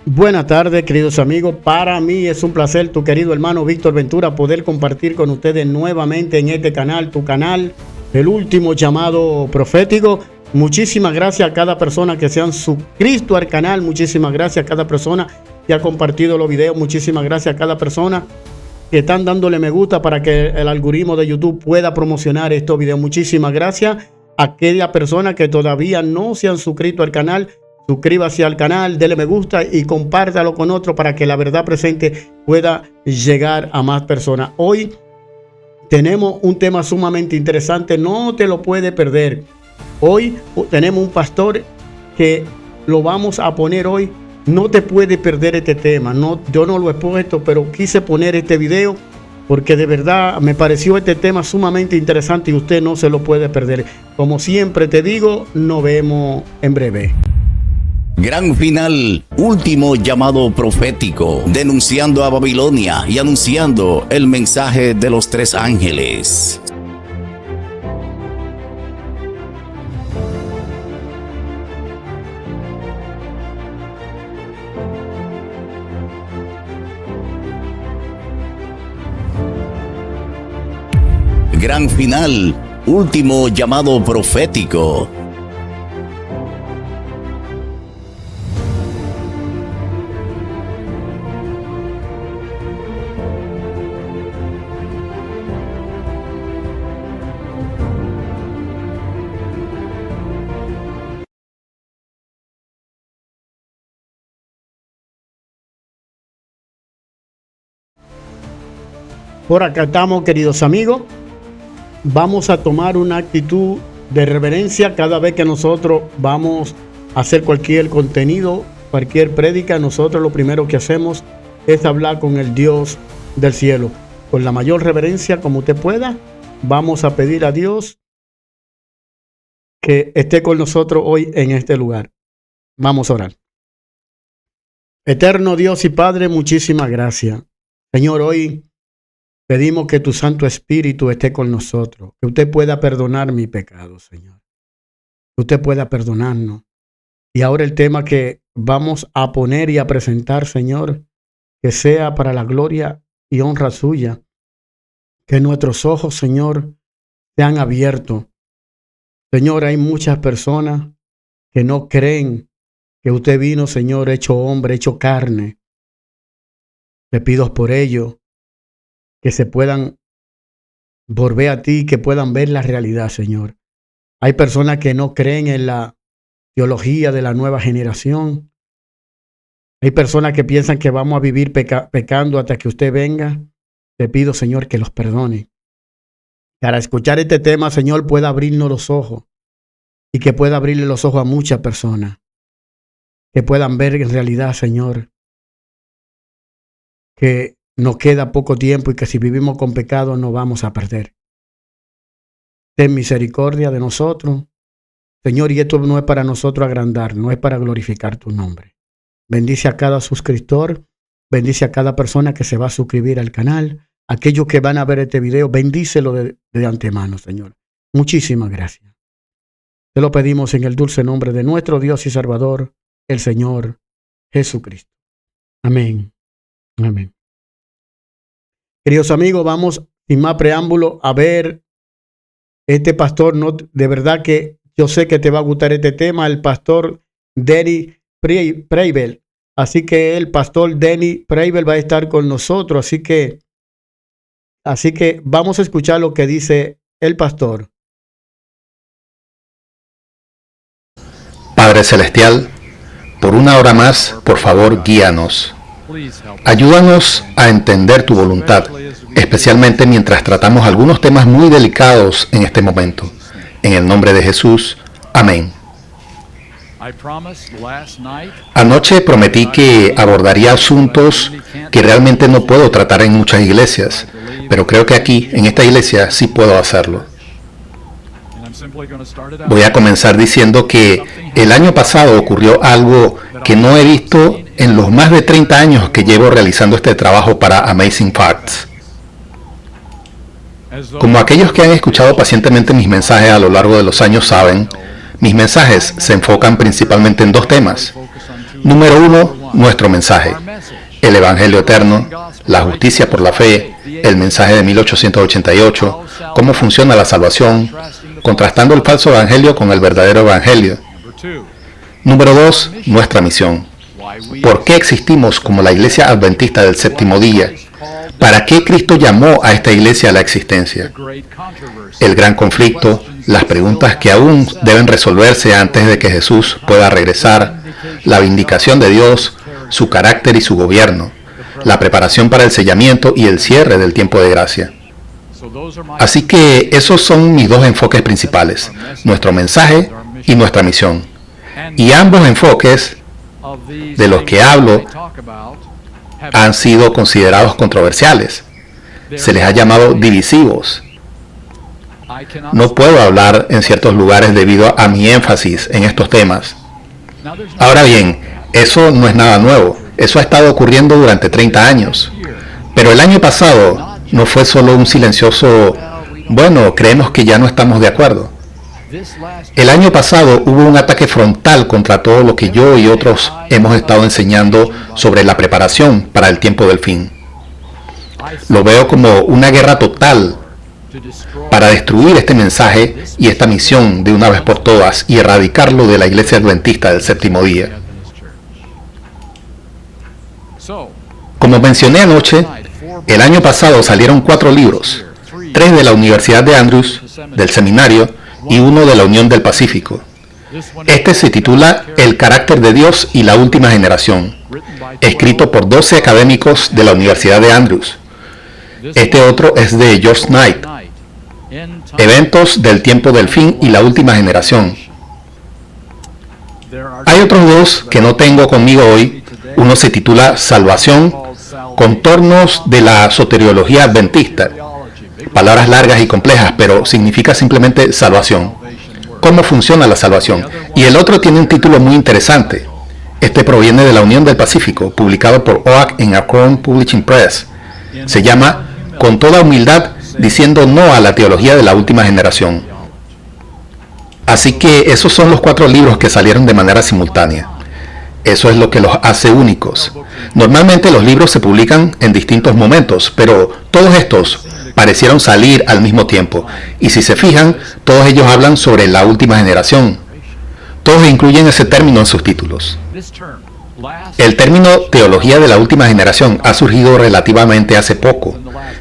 Buenas tardes, queridos amigos. Para mí es un placer, tu querido hermano Víctor Ventura, poder compartir con ustedes nuevamente en este canal, tu canal, el último llamado profético. Muchísimas gracias a cada persona que se han suscrito al canal. Muchísimas gracias a cada persona que ha compartido los videos. Muchísimas gracias a cada persona que están dándole me gusta para que el algoritmo de YouTube pueda promocionar estos videos. Muchísimas gracias a aquella persona que todavía no se han suscrito al canal. Suscríbase al canal, dele me gusta y compártalo con otro para que la verdad presente pueda llegar a más personas. Hoy tenemos un tema sumamente interesante, no te lo puedes perder. Hoy tenemos un pastor que lo vamos a poner hoy. No te puedes perder este tema. No, yo no lo he puesto, pero quise poner este video porque de verdad me pareció este tema sumamente interesante y usted no se lo puede perder. Como siempre te digo, nos vemos en breve. Gran final, último llamado profético, denunciando a Babilonia y anunciando el mensaje de los tres ángeles. Gran final, último llamado profético. Por acá estamos, queridos amigos. Vamos a tomar una actitud de reverencia cada vez que nosotros vamos a hacer cualquier contenido, cualquier prédica. Nosotros lo primero que hacemos es hablar con el Dios del cielo. Con la mayor reverencia como usted pueda, vamos a pedir a Dios que esté con nosotros hoy en este lugar. Vamos a orar. Eterno Dios y Padre, muchísimas gracias. Señor, hoy pedimos que tu Santo Espíritu esté con nosotros, que usted pueda perdonar mi pecado, Señor. Que usted pueda perdonarnos. Y ahora el tema que vamos a poner y a presentar, Señor, que sea para la gloria y honra suya. Que nuestros ojos, Señor, sean abiertos. Señor, hay muchas personas que no creen que usted vino, Señor, hecho hombre, hecho carne. Te pido por ello que se puedan volver a ti, que puedan ver la realidad, Señor. Hay personas que no creen en la teología de la nueva generación. Hay personas que piensan que vamos a vivir pecando hasta que usted venga. Te pido, Señor, que los perdone. Para escuchar este tema, Señor, pueda abrirnos los ojos y que pueda abrirle los ojos a muchas personas. Que puedan ver en realidad, Señor, que nos queda poco tiempo y que si vivimos con pecado nos vamos a perder. Ten misericordia de nosotros, Señor, y esto no es para nosotros agrandar, no es para glorificar tu nombre. Bendice a cada suscriptor, bendice a cada persona que se va a suscribir al canal, aquellos que van a ver este video, bendícelo de antemano, Señor. Muchísimas gracias. Te lo pedimos en el dulce nombre de nuestro Dios y Salvador, el Señor Jesucristo. Amén. Amén. Queridos amigos, vamos sin más preámbulo a ver este pastor. No, de verdad que yo sé que te va a gustar este tema, el pastor Denny Preibel. Así que el pastor Denny Preibel va a estar con nosotros. Así que vamos a escuchar lo que dice el pastor. Padre Celestial, por una hora más, por favor, guíanos. Ayúdanos a entender tu voluntad, especialmente mientras tratamos algunos temas muy delicados en este momento. En el nombre de Jesús, amén. Anoche prometí que abordaría asuntos que realmente no puedo tratar en muchas iglesias, pero creo que aquí, en esta iglesia, sí puedo hacerlo. Voy a comenzar diciendo que el año pasado ocurrió algo que no he visto en los más de 30 años que llevo realizando este trabajo para Amazing Facts. Como aquellos que han escuchado pacientemente mis mensajes a lo largo de los años saben, mis mensajes se enfocan principalmente en dos temas. Número 1, nuestro mensaje. El Evangelio eterno, la justicia por la fe, el mensaje de 1888, cómo funciona la salvación, contrastando el falso evangelio con el verdadero evangelio. Número 2, nuestra misión. ¿Por qué existimos como la Iglesia Adventista del Séptimo Día? ¿Para qué Cristo llamó a esta iglesia a la existencia? El gran conflicto, las preguntas que aún deben resolverse antes de que Jesús pueda regresar, la vindicación de Dios, su carácter y su gobierno, la preparación para el sellamiento y el cierre del tiempo de gracia. Así que esos son mis dos enfoques principales, nuestro mensaje y nuestra misión. Y ambos enfoques de los que hablo han sido considerados controversiales. Se les ha llamado divisivos. No puedo hablar en ciertos lugares debido a mi énfasis en estos temas. Ahora bien, eso no es nada nuevo. Eso ha estado ocurriendo durante 30 años. Pero el año pasado no fue solo un silencioso, bueno, creemos que ya no estamos de acuerdo. El año pasado hubo un ataque frontal contra todo lo que yo y otros hemos estado enseñando sobre la preparación para el tiempo del fin. Lo veo como una guerra total para destruir este mensaje y esta misión de una vez por todas y erradicarlo de la Iglesia Adventista del Séptimo Día. Como mencioné anoche, el año pasado salieron 4 libros, 3 de la Universidad de Andrews, del seminario, y 1 de la Unión del Pacífico. Este se titula El carácter de Dios y la última generación, escrito por 12 académicos de la Universidad de Andrews. Este otro es de George Knight, Eventos del tiempo del fin y la última generación. Hay otros 2 que no tengo conmigo hoy. Uno se titula Salvación, contornos de la soteriología adventista. Palabras largas y complejas, pero significa simplemente salvación. ¿Cómo funciona la salvación? Y el otro tiene un título muy interesante. Este proviene de la Unión del Pacífico, publicado por OAC en Akron Publishing Press. Se llama Con toda humildad, diciendo no a la teología de la última generación. Así que esos son los 4 libros que salieron de manera simultánea. Eso es lo que los hace únicos. Normalmente los libros se publican en distintos momentos, pero todos estos parecieron salir al mismo tiempo. Y si se fijan, todos ellos hablan sobre la última generación. Todos incluyen ese término en sus títulos. El término teología de la última generación ha surgido relativamente hace poco,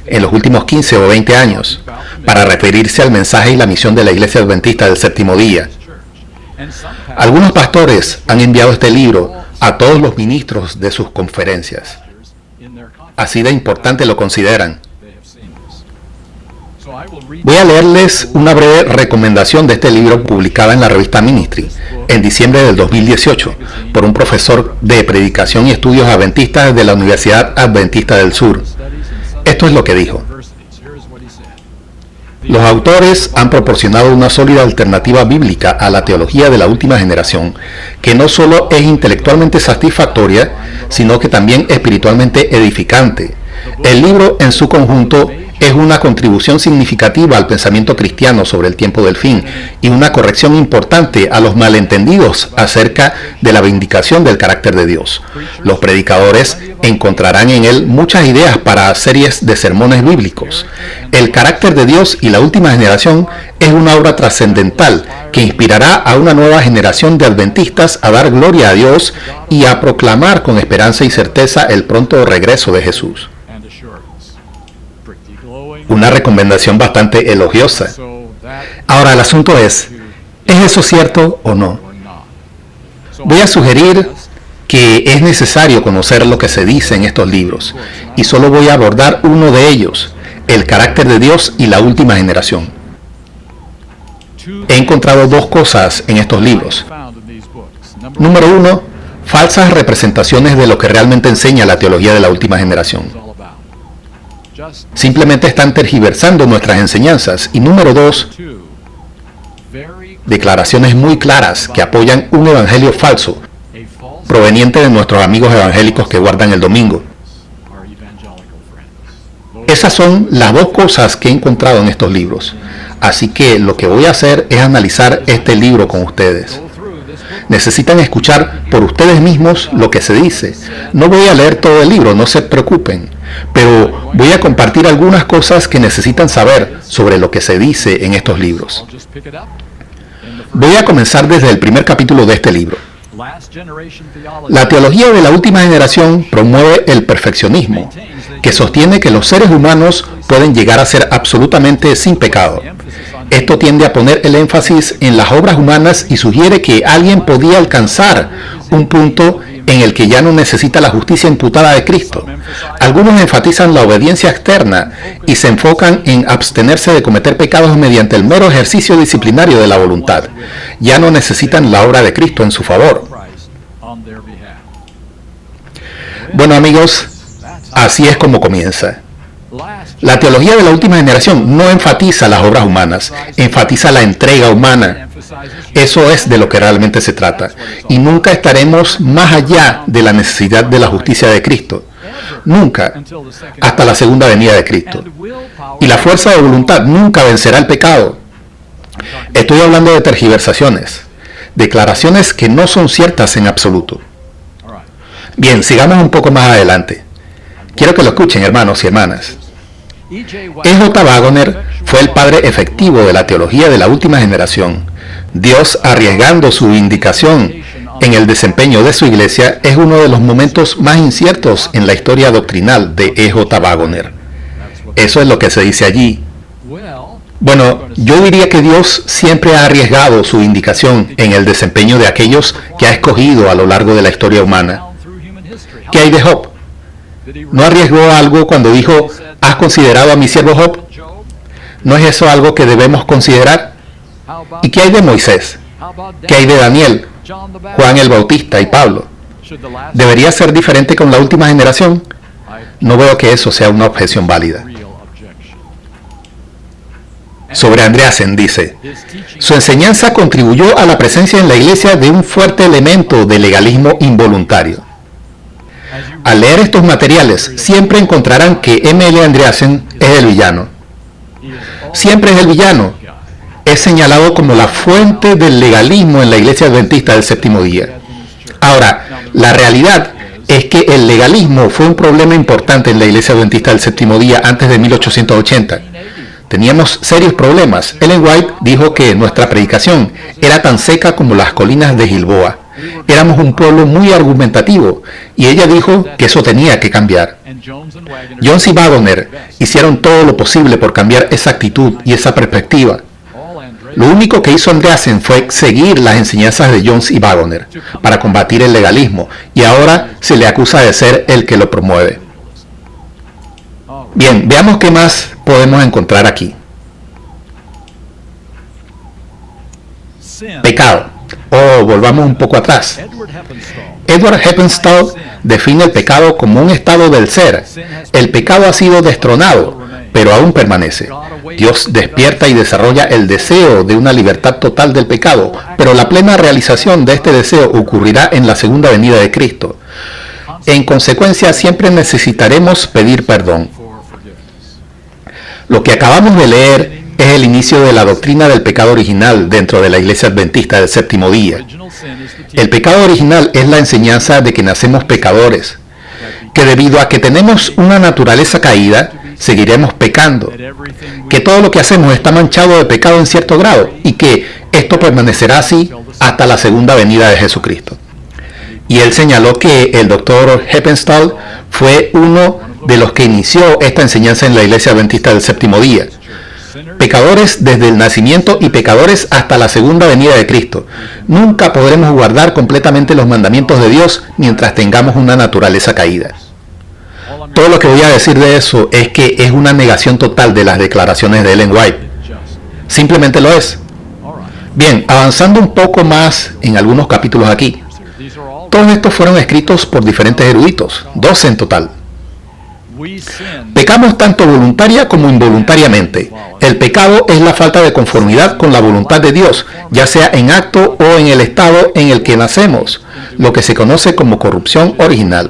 en los últimos 15 o 20 años, para referirse al mensaje y la misión de la Iglesia Adventista del Séptimo Día. Algunos pastores han enviado este libro a todos los ministros de sus conferencias. Así de importante lo consideran. Voy a leerles una breve recomendación de este libro publicada en la revista Ministry en diciembre del 2018 por un profesor de predicación y estudios adventistas de la Universidad Adventista del Sur. Esto es lo que dijo. Los autores han proporcionado una sólida alternativa bíblica a la teología de la última generación, que no solo es intelectualmente satisfactoria, sino que también espiritualmente edificante. El libro en su conjunto es una contribución significativa al pensamiento cristiano sobre el tiempo del fin y una corrección importante a los malentendidos acerca de la vindicación del carácter de Dios. Los predicadores encontrarán en él muchas ideas para series de sermones bíblicos. El carácter de Dios y la última generación es una obra trascendental que inspirará a una nueva generación de adventistas a dar gloria a Dios y a proclamar con esperanza y certeza el pronto regreso de Jesús. Una recomendación bastante elogiosa. Ahora el asunto ¿es eso cierto o no? Voy a sugerir que es necesario conocer lo que se dice en estos libros, y solo voy a abordar uno de ellos, el carácter de Dios y la última generación. He encontrado 2 cosas en estos libros. Número 1, falsas representaciones de lo que realmente enseña la teología de la última generación. Simplemente están tergiversando nuestras enseñanzas. Y número 2, declaraciones muy claras que apoyan un evangelio falso, proveniente de nuestros amigos evangélicos que guardan el domingo. Esas son las 2 cosas que he encontrado en estos libros. Así que lo que voy a hacer es analizar este libro con ustedes. Necesitan escuchar por ustedes mismos lo que se dice. No voy a leer todo el libro, no se preocupen, pero voy a compartir algunas cosas que necesitan saber sobre lo que se dice en estos libros. Voy a comenzar desde el primer capítulo de este libro. La teología de la última generación promueve el perfeccionismo, que sostiene que los seres humanos pueden llegar a ser absolutamente sin pecado. Esto tiende a poner el énfasis en las obras humanas y sugiere que alguien podía alcanzar un punto en el que ya no necesita la justicia imputada de Cristo. Algunos enfatizan la obediencia externa y se enfocan en abstenerse de cometer pecados mediante el mero ejercicio disciplinario de la voluntad. Ya no necesitan la obra de Cristo en su favor. Bueno, amigos, así es como comienza. La teología de la última generación no enfatiza las obras humanas, enfatiza la entrega humana. Eso es de lo que realmente se trata. Y nunca estaremos más allá de la necesidad de la justicia de Cristo. Nunca, hasta la segunda venida de Cristo. Y la fuerza de voluntad nunca vencerá el pecado. Estoy hablando de tergiversaciones, declaraciones que no son ciertas en absoluto. Bien, sigamos un poco más adelante. Quiero que lo escuchen, hermanos y hermanas. E.J. Waggoner fue el padre efectivo de la teología de la última generación. Dios arriesgando su vindicación en el desempeño de su iglesia es uno de los momentos más inciertos en la historia doctrinal de E.J. Waggoner. Eso es lo que se dice allí. Bueno, yo diría que Dios siempre ha arriesgado su vindicación en el desempeño de aquellos que ha escogido a lo largo de la historia humana. ¿Qué hay de Job? ¿No arriesgó algo cuando dijo, ¿has considerado a mi siervo Job? ¿No es eso algo que debemos considerar? ¿Y qué hay de Moisés? ¿Qué hay de Daniel, Juan el Bautista y Pablo? ¿Debería ser diferente con la última generación? No veo que eso sea una objeción válida. Sobre Andreasen dice, su enseñanza contribuyó a la presencia en la iglesia de un fuerte elemento de legalismo involuntario. Al leer estos materiales, siempre encontrarán que M.L. Andreasen es el villano. Siempre es el villano. Es señalado como la fuente del legalismo en la iglesia adventista del séptimo día. Ahora, la realidad es que el legalismo fue un problema importante en la iglesia adventista del séptimo día antes de 1880. Teníamos serios problemas. Ellen White dijo que nuestra predicación era tan seca como las colinas de Gilboa. Éramos un pueblo muy argumentativo y ella dijo que eso tenía que cambiar. Jones y Waggoner hicieron todo lo posible por cambiar esa actitud y esa perspectiva. Lo único que hizo Andreasen fue seguir las enseñanzas de Jones y Waggoner para combatir el legalismo y ahora se le acusa de ser el que lo promueve. Bien, veamos qué más podemos encontrar aquí. Pecado. Volvamos un poco atrás. Edward Heppenstall define el pecado como un estado del ser. El pecado ha sido destronado, pero aún permanece. Dios despierta y desarrolla el deseo de una libertad total del pecado, pero la plena realización de este deseo ocurrirá en la segunda venida de Cristo. En consecuencia, siempre necesitaremos pedir perdón. Lo que acabamos de leer es el inicio de la doctrina del pecado original dentro de la iglesia adventista del séptimo día. El pecado original es la enseñanza de que nacemos pecadores, que debido a que tenemos una naturaleza caída, seguiremos pecando, que todo lo que hacemos está manchado de pecado en cierto grado y que esto permanecerá así hasta la segunda venida de Jesucristo. Y él señaló que el doctor Heppenstall fue uno de los que inició esta enseñanza en la iglesia adventista del séptimo día. Pecadores desde el nacimiento y pecadores hasta la segunda venida de Cristo. Nunca podremos guardar completamente los mandamientos de Dios mientras tengamos una naturaleza caída. Todo lo que voy a decir de eso es que es una negación total de las declaraciones de Ellen White. Simplemente lo es. Bien, avanzando un poco más en algunos capítulos aquí. Todos estos fueron escritos por diferentes eruditos, 12 en total. Pecamos tanto voluntaria como involuntariamente. El pecado es la falta de conformidad con la voluntad de Dios, ya sea en acto o en el estado en el que nacemos, lo que se conoce como corrupción original.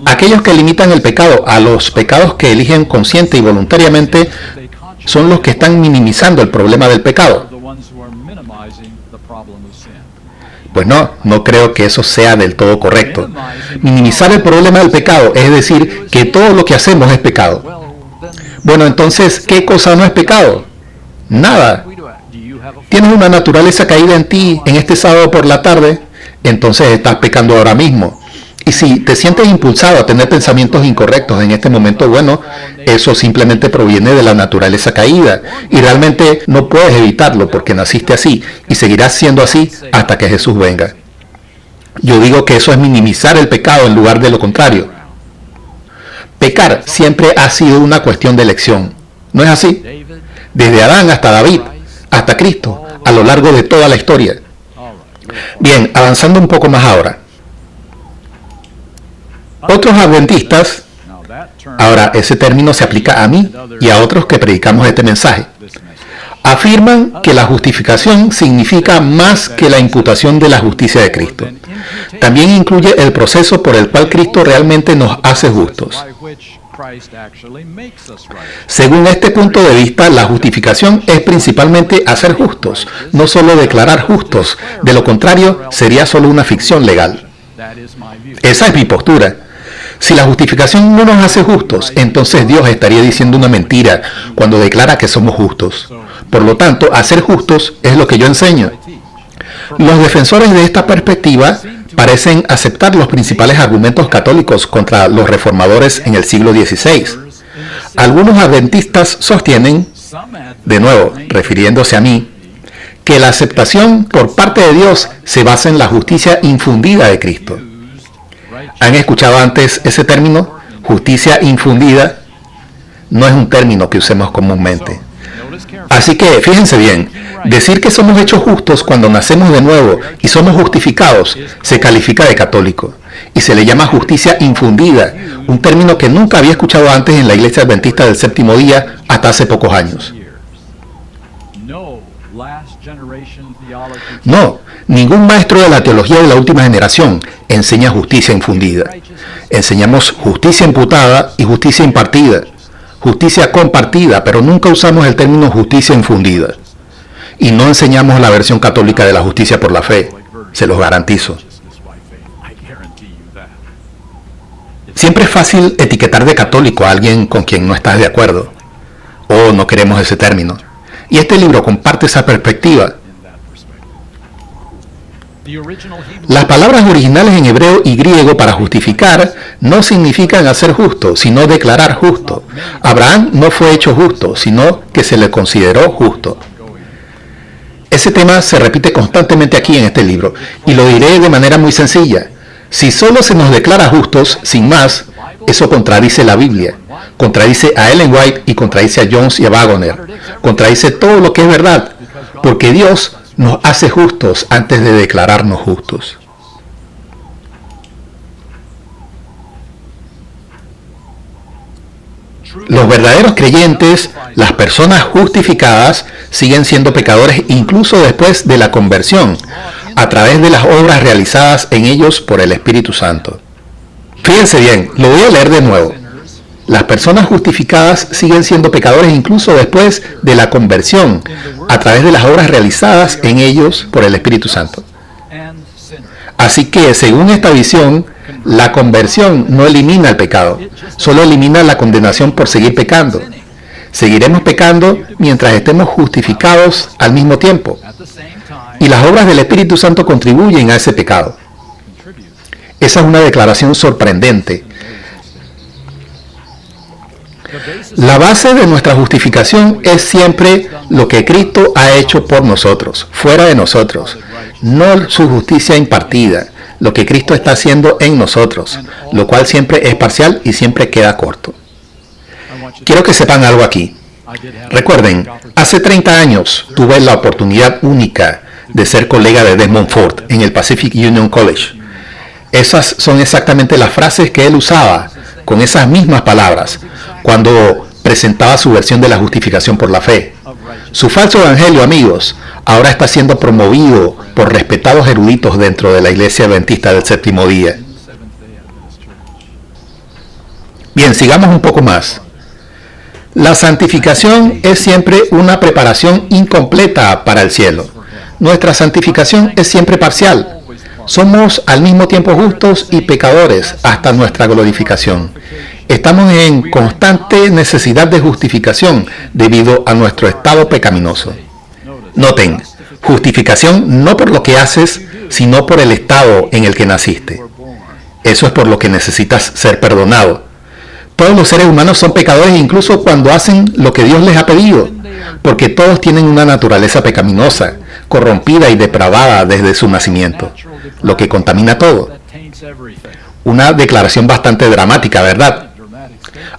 Aquellos que limitan el pecado a los pecados que eligen consciente y voluntariamente son los que están minimizando el problema del pecado. Pues no creo que eso sea del todo correcto. Minimizar el problema del pecado es decir que todo lo que hacemos es pecado. Bueno, entonces, ¿qué cosa no es pecado? Nada. ¿Tienes una naturaleza caída en ti en este sábado por la tarde? Entonces estás pecando ahora mismo. Y si te sientes impulsado a tener pensamientos incorrectos en este momento, bueno, eso simplemente proviene de la naturaleza caída. Y realmente no puedes evitarlo porque naciste así y seguirás siendo así hasta que Jesús venga. Yo digo que eso es minimizar el pecado en lugar de lo contrario. Pecar siempre ha sido una cuestión de elección. ¿No es así? Desde Adán hasta David, hasta Cristo, a lo largo de toda la historia. Bien, avanzando un poco más ahora. Otros adventistas, ahora ese término se aplica a mí y a otros que predicamos este mensaje, afirman que la justificación significa más que la imputación de la justicia de Cristo. También incluye el proceso por el cual Cristo realmente nos hace justos. Según este punto de vista, la justificación es principalmente hacer justos, no solo declarar justos. De lo contrario, sería solo una ficción legal. Esa es mi postura. Si la justificación no nos hace justos, entonces Dios estaría diciendo una mentira cuando declara que somos justos. Por lo tanto, hacer justos es lo que yo enseño. Los defensores de esta perspectiva parecen aceptar los principales argumentos católicos contra los reformadores en el siglo XVI. Algunos adventistas sostienen, de nuevo, refiriéndose a mí, que la aceptación por parte de Dios se basa en la justicia infundida de Cristo. ¿Han escuchado antes ese término? Justicia infundida no es un término que usemos comúnmente. Así que, fíjense bien, decir que somos hechos justos cuando nacemos de nuevo y somos justificados se califica de católico y se le llama justicia infundida, un término que nunca había escuchado antes en la Iglesia Adventista del Séptimo Día hasta hace pocos años. No, ningún maestro de la teología de la última generación enseña justicia infundida. Enseñamos justicia imputada y justicia impartida. Justicia compartida, pero nunca usamos el término justicia infundida. Y no enseñamos la versión católica de la justicia por la fe, se los garantizo. Siempre es fácil etiquetar de católico a alguien con quien no estás de acuerdo. O no queremos ese término. Y este libro comparte esa perspectiva. Las palabras originales en hebreo y griego para justificar no significan hacer justo, sino declarar justo. Abraham no fue hecho justo, sino que se le consideró justo. Ese tema se repite constantemente aquí en este libro, y lo diré de manera muy sencilla. Si solo se nos declara justos, sin más, eso contradice la Biblia. Contradice a Ellen White y contradice a Jones y a Waggoner. Contradice todo lo que es verdad, porque Dios nos hace justos antes de declararnos justos. Los verdaderos creyentes, las personas justificadas, siguen siendo pecadores incluso después de la conversión, a través de las obras realizadas en ellos por el Espíritu Santo. Fíjense bien, lo voy a leer de nuevo. Las personas justificadas siguen siendo pecadores incluso después de la conversión, a través de las obras realizadas en ellos por el Espíritu Santo. Así que, según esta visión, la conversión no elimina el pecado, solo elimina la condenación por seguir pecando. Seguiremos pecando mientras estemos justificados al mismo tiempo. Y las obras del Espíritu Santo contribuyen a ese pecado. Esa es una declaración sorprendente. La base de nuestra justificación es siempre lo que Cristo ha hecho por nosotros, fuera de nosotros, no su justicia impartida, lo que Cristo está haciendo en nosotros, lo cual siempre es parcial y siempre queda corto. Quiero que sepan algo aquí. Recuerden, hace 30 años tuve la oportunidad única de ser colega de Desmond Ford en el Pacific Union College. Esas son exactamente las frases que él usaba, con esas mismas palabras, cuando presentaba su versión de la justificación por la fe. Su falso evangelio, amigos, ahora está siendo promovido por respetados eruditos dentro de la Iglesia Adventista del Séptimo Día. Bien, sigamos un poco más. La santificación es siempre una preparación incompleta para el cielo. Nuestra santificación es siempre parcial. Somos al mismo tiempo justos y pecadores hasta nuestra glorificación. Estamos en constante necesidad de justificación debido a nuestro estado pecaminoso. Noten, justificación no por lo que haces, sino por el estado en el que naciste. Eso es por lo que necesitas ser perdonado. Todos los seres humanos son pecadores incluso cuando hacen lo que Dios les ha pedido, porque todos tienen una naturaleza pecaminosa, corrompida y depravada desde su nacimiento, lo que contamina todo. Una declaración bastante dramática, ¿verdad?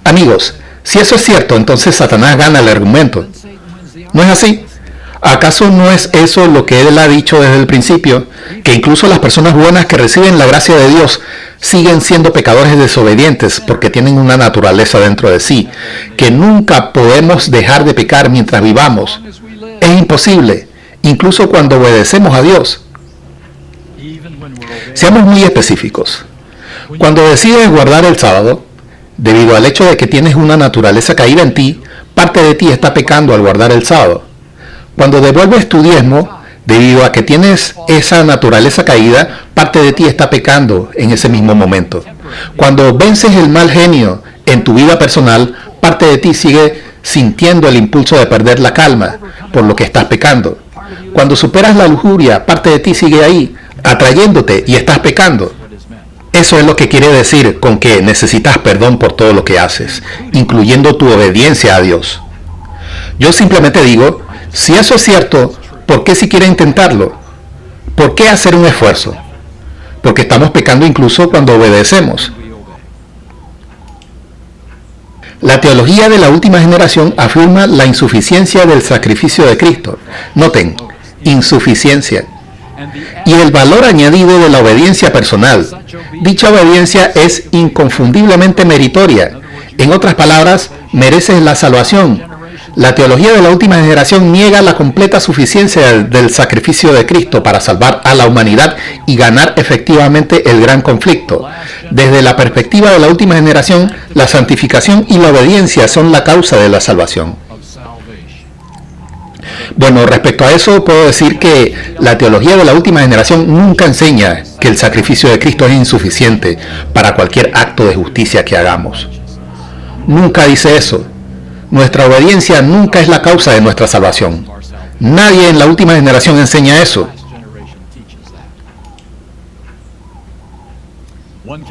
Amigos, si eso es cierto, entonces Satanás gana el argumento. ¿No es así? ¿Acaso no es eso lo que él ha dicho desde el principio? Que incluso las personas buenas que reciben la gracia de Dios siguen siendo pecadores desobedientes porque tienen una naturaleza dentro de sí, que nunca podemos dejar de pecar mientras vivamos. Es imposible, incluso cuando obedecemos a Dios. Seamos muy específicos. Cuando decides guardar el sábado, debido al hecho de que tienes una naturaleza caída en ti, parte de ti está pecando al guardar el sábado. Cuando devuelves tu diezmo, debido a que tienes esa naturaleza caída, parte de ti está pecando en ese mismo momento. Cuando vences el mal genio en tu vida personal, parte de ti sigue sintiendo el impulso de perder la calma, por lo que estás pecando. Cuando superas la lujuria, parte de ti sigue ahí, atrayéndote y estás pecando. Eso es lo que quiere decir con que necesitas perdón por todo lo que haces, incluyendo tu obediencia a Dios. Yo simplemente digo, si eso es cierto, ¿por qué siquiera intentarlo? ¿Por qué hacer un esfuerzo? Porque estamos pecando incluso cuando obedecemos. La teología de la última generación afirma la insuficiencia del sacrificio de Cristo. Noten, insuficiencia. Y el valor añadido de la obediencia personal. Dicha obediencia es inconfundiblemente meritoria. En otras palabras, mereces la salvación. La teología de la última generación niega la completa suficiencia del sacrificio de Cristo para salvar a la humanidad y ganar efectivamente el gran conflicto. Desde la perspectiva de la última generación, la santificación y la obediencia son la causa de la salvación. Bueno, respecto a eso puedo decir que la teología de la última generación nunca enseña que el sacrificio de Cristo es insuficiente para cualquier acto de justicia que hagamos. Nunca dice eso. Nuestra obediencia nunca es la causa de nuestra salvación. Nadie en la última generación enseña eso.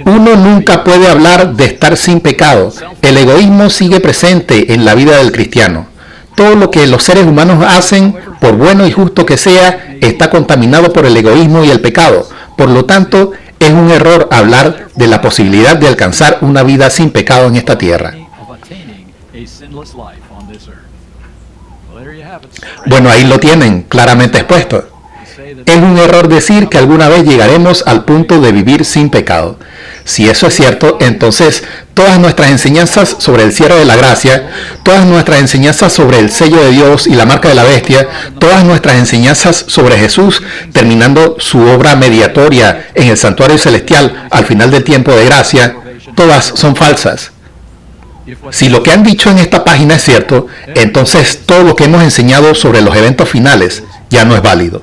Uno nunca puede hablar de estar sin pecado. El egoísmo sigue presente en la vida del cristiano. Todo lo que los seres humanos hacen, por bueno y justo que sea, está contaminado por el egoísmo y el pecado. Por lo tanto, es un error hablar de la posibilidad de alcanzar una vida sin pecado en esta tierra. Bueno, ahí lo tienen, claramente expuesto. Es un error decir que alguna vez llegaremos al punto de vivir sin pecado. Si eso es cierto, entonces todas nuestras enseñanzas sobre el cierre de la gracia, todas nuestras enseñanzas sobre el sello de Dios y la marca de la bestia, todas nuestras enseñanzas sobre Jesús, terminando su obra mediatoria en el santuario celestial al final del tiempo de gracia, todas son falsas. Si lo que han dicho en esta página es cierto, entonces todo lo que hemos enseñado sobre los eventos finales ya no es válido.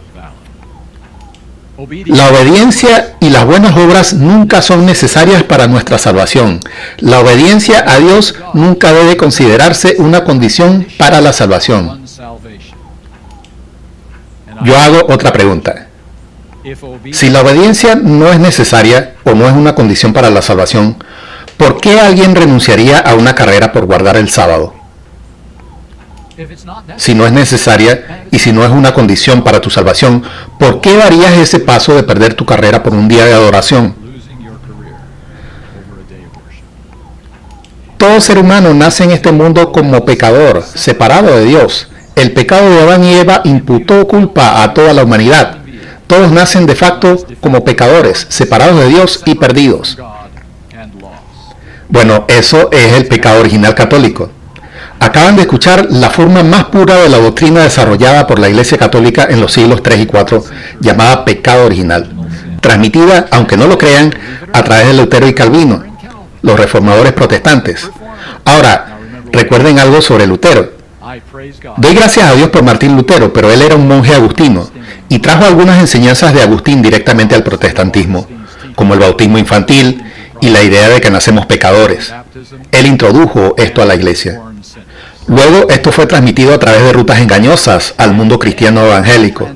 La obediencia y las buenas obras nunca son necesarias para nuestra salvación. La obediencia a Dios nunca debe considerarse una condición para la salvación. Yo hago otra pregunta. Si la obediencia no es necesaria o no es una condición para la salvación, ¿por qué alguien renunciaría a una carrera por guardar el sábado? Si no es necesaria y si no es una condición para tu salvación, ¿por qué darías ese paso de perder tu carrera por un día de adoración? Todo ser humano nace en este mundo como pecador, separado de Dios. El pecado de Adán y Eva imputó culpa a toda la humanidad. Todos nacen de facto como pecadores, separados de Dios y perdidos. Bueno, eso es el pecado original católico. Acaban de escuchar la forma más pura de la doctrina desarrollada por la Iglesia Católica en los siglos 3 y 4, llamada pecado original, transmitida, aunque no lo crean, a través de Lutero y Calvino, los reformadores protestantes. Ahora, recuerden algo sobre Lutero. Doy gracias a Dios por Martín Lutero, pero él era un monje agustino. y trajo algunas enseñanzas de Agustín directamente al protestantismo, como el bautismo infantil y la idea de que nacemos pecadores. Él introdujo esto a la iglesia. Luego, esto fue transmitido a través de rutas engañosas al mundo cristiano evangélico.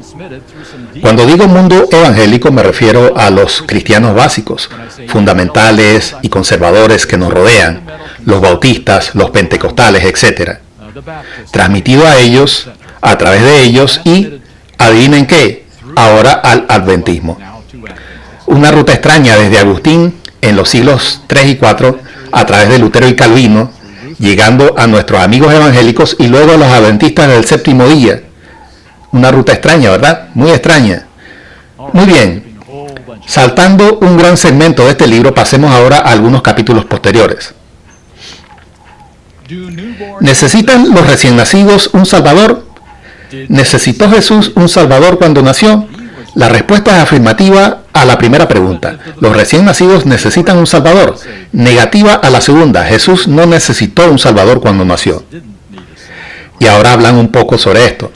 Cuando digo mundo evangélico me refiero a los cristianos básicos, fundamentales y conservadores que nos rodean, los bautistas, los pentecostales, etc. Transmitido a ellos, a través de ellos y, adivinen qué, ahora al adventismo. Una ruta extraña desde Agustín en los siglos 3 y 4, a través de Lutero y Calvino, llegando a nuestros amigos evangélicos y luego a los adventistas del séptimo día. Una ruta extraña, ¿verdad? Muy extraña. Muy bien. Saltando un gran segmento de este libro, pasemos ahora a algunos capítulos posteriores. ¿Necesitan los recién nacidos un Salvador? ¿Necesitó Jesús un Salvador cuando nació? La respuesta es afirmativa a la primera pregunta. Los recién nacidos necesitan un Salvador. Negativa a la segunda. Jesús no necesitó un Salvador cuando nació. Y ahora hablan un poco sobre esto.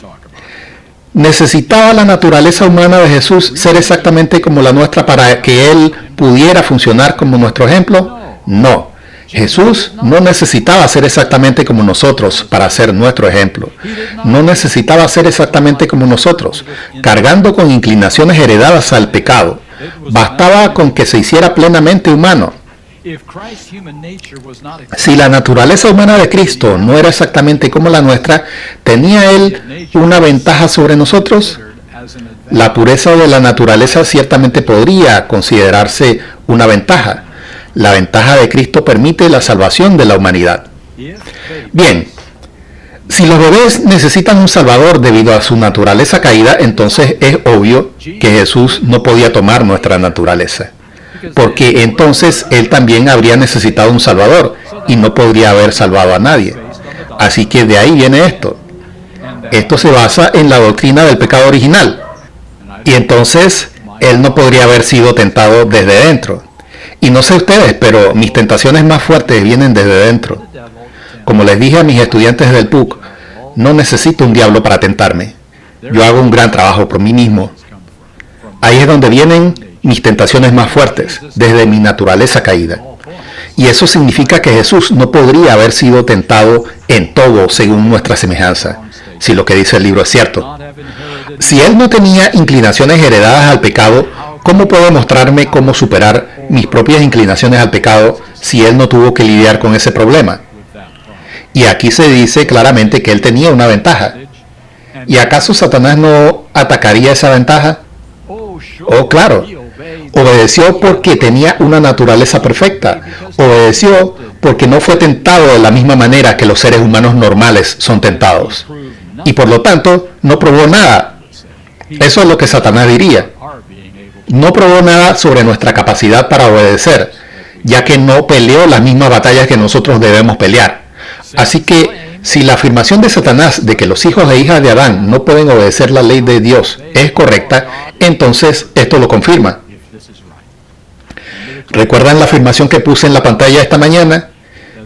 ¿Necesitaba la naturaleza humana de Jesús ser exactamente como la nuestra para que Él pudiera funcionar como nuestro ejemplo? No. Jesús no necesitaba ser exactamente como nosotros para ser nuestro ejemplo. No necesitaba ser exactamente como nosotros, cargando con inclinaciones heredadas al pecado. Bastaba con que se hiciera plenamente humano. Si la naturaleza humana de Cristo no era exactamente como la nuestra, ¿tenía Él una ventaja sobre nosotros? La pureza de la naturaleza ciertamente podría considerarse una ventaja. La ventaja de Cristo permite la salvación de la humanidad. Bien, si los bebés necesitan un Salvador debido a su naturaleza caída, entonces es obvio que Jesús no podía tomar nuestra naturaleza, porque entonces Él también habría necesitado un Salvador y no podría haber salvado a nadie. Así que de ahí viene esto. Esto se basa en la doctrina del pecado original, y entonces Él no podría haber sido tentado desde dentro. Y no sé ustedes, pero mis tentaciones más fuertes vienen desde dentro. Como les dije a mis estudiantes del PUC, no necesito un diablo para tentarme. Yo hago un gran trabajo por mí mismo. Ahí es donde vienen mis tentaciones más fuertes, desde mi naturaleza caída. Y eso significa que Jesús no podría haber sido tentado en todo según nuestra semejanza, si lo que dice el libro es cierto. Si Él no tenía inclinaciones heredadas al pecado, ¿cómo puedo mostrarme cómo superar mis propias inclinaciones al pecado si Él no tuvo que lidiar con ese problema? Y aquí se dice claramente que Él tenía una ventaja. ¿Y acaso Satanás no atacaría esa ventaja? Oh, claro. Obedeció porque tenía una naturaleza perfecta. Obedeció porque no fue tentado de la misma manera que los seres humanos normales son tentados. Y por lo tanto, no probó nada. Eso es lo que Satanás diría. No probó nada sobre nuestra capacidad para obedecer, ya que no peleó las mismas batallas que nosotros debemos pelear. Así que, si la afirmación de Satanás de que los hijos e hijas de Adán no pueden obedecer la ley de Dios es correcta, entonces esto lo confirma. ¿Recuerdan la afirmación que puse en la pantalla esta mañana?